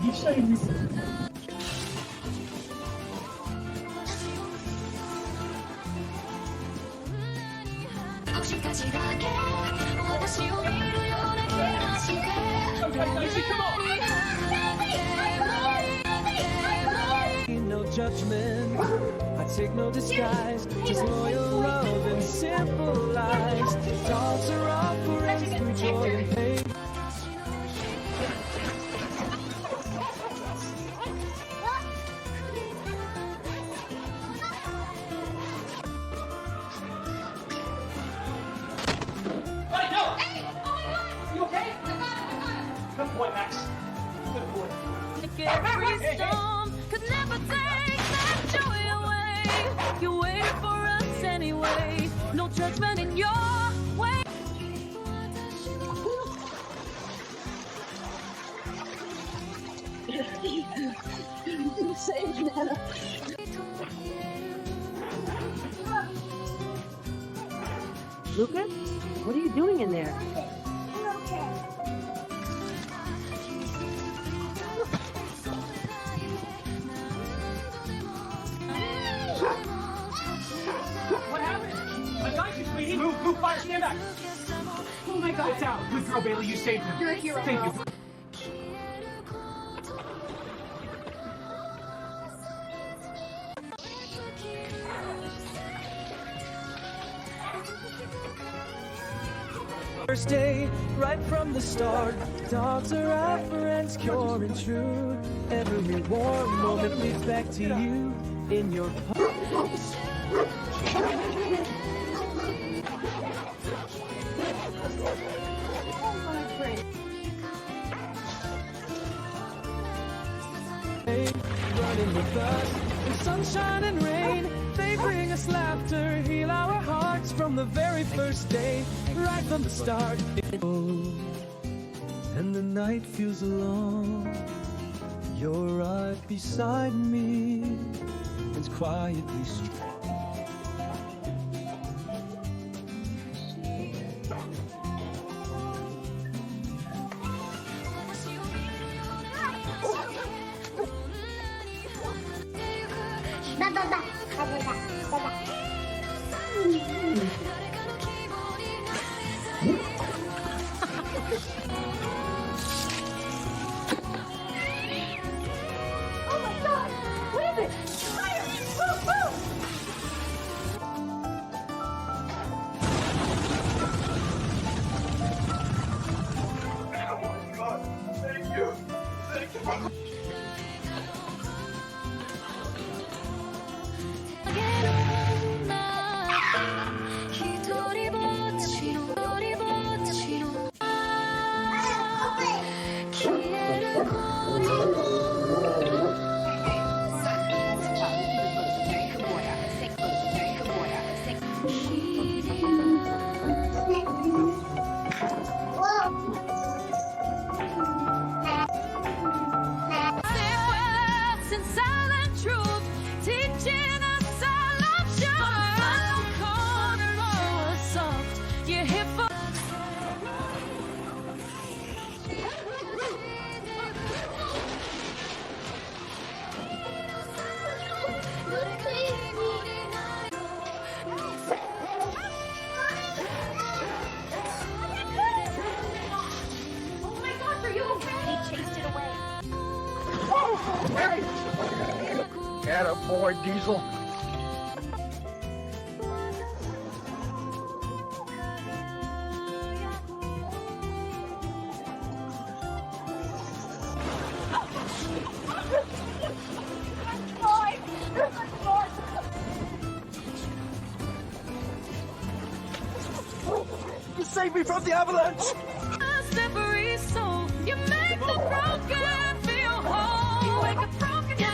He shaved me. No judgment, I take no disguise, just loyal love and simple lies. Dogs are offerings through joy and pain. Good boy, Max. Good boy. Every storm could never take that joy away. You wait for us anyway. No judgment in your way. Save Nana. Lucas, what are you doing in there? What happened? I got you, sweetie. Move, fire, stand back. Oh my God. It's out. Good girl, Bailey. You saved him. You're a hero. Thank you. First day, right from the start, dogs are our friends, pure and true. Every warm moment leads back to you in your heart. Running with us in sunshine and rain, they bring us laughter, heal our hearts from the very first day, right from the start. And the night feels alone, you're right beside me, it's quietly strong. Oh my God! What is it? Fire! Woo, woo! Attaboy, Diesel. You saved me from the avalanche! Every soul, you make the broken feel whole. You wake up broken, yeah,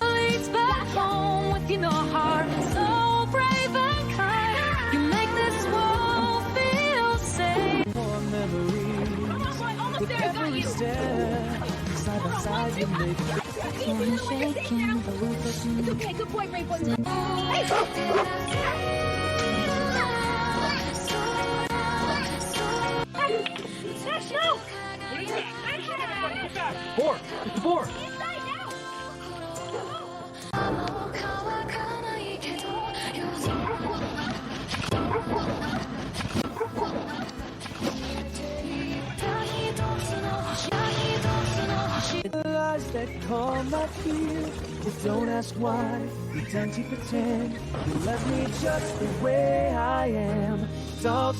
Leads back home with your heart so brave and kind. You make this world feel safe. For memories, with every step, side by side you make It's okay, good boy, Rainbow. Hey! Nash, no! Board. It's the board. Inside now! the lies that calm my fear. But don't ask why, pretend to pretend. You love me just the way I am. It's all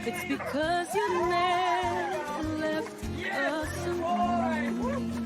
It's because you never left us alone.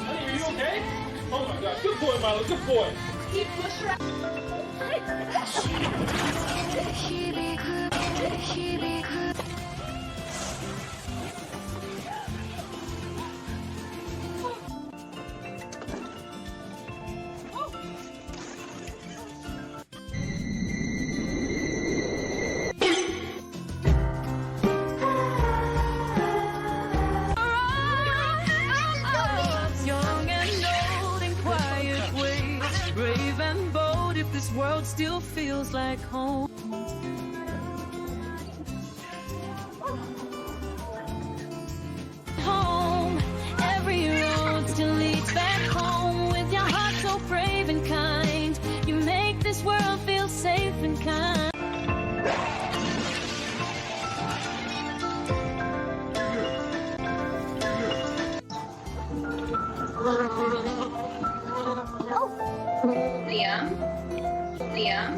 Honey, are you okay? Oh my God. Good boy, Milo. Good boy. Keep pushing her. Young and old in quiet ways, brave and bold if this world still feels like home. Home, every road still leads back home with your heart so brave and kind. You make this world feel safe and kind. Liam? Liam?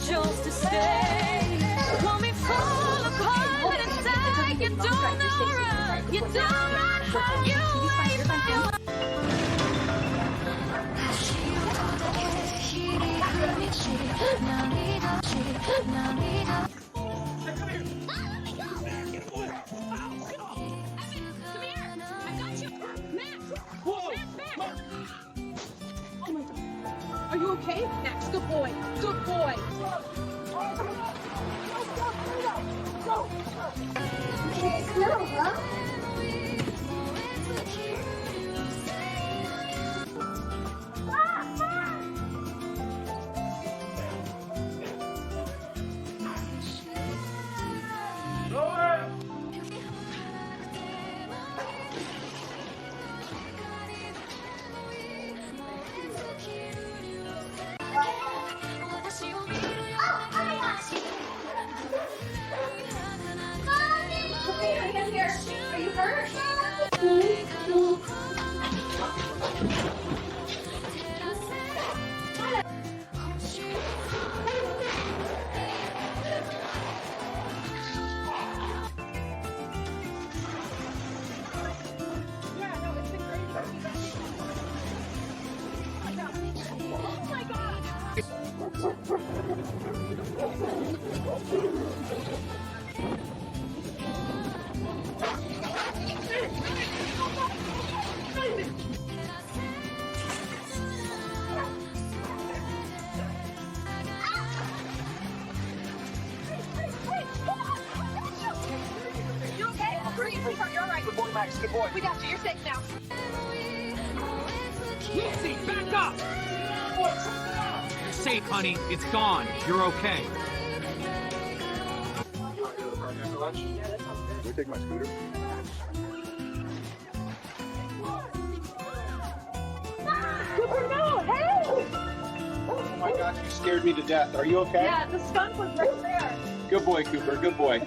Chose to stay. Want me fall apart and die. You don't know right. You don't run how you wait for your Are you okay? Max, good boy. Good boy. You okay? Bring it, sweetheart. You're all right. Good boy, Max. Good boy. We got you. You're safe now. Lucy, back up! You're safe, honey. It's gone. You're okay. Can we take my scooter? Cooper, no! Hey! Oh my gosh, you scared me to death. Are you okay? Yeah, the skunk was right there. Good boy, Cooper. Good boy.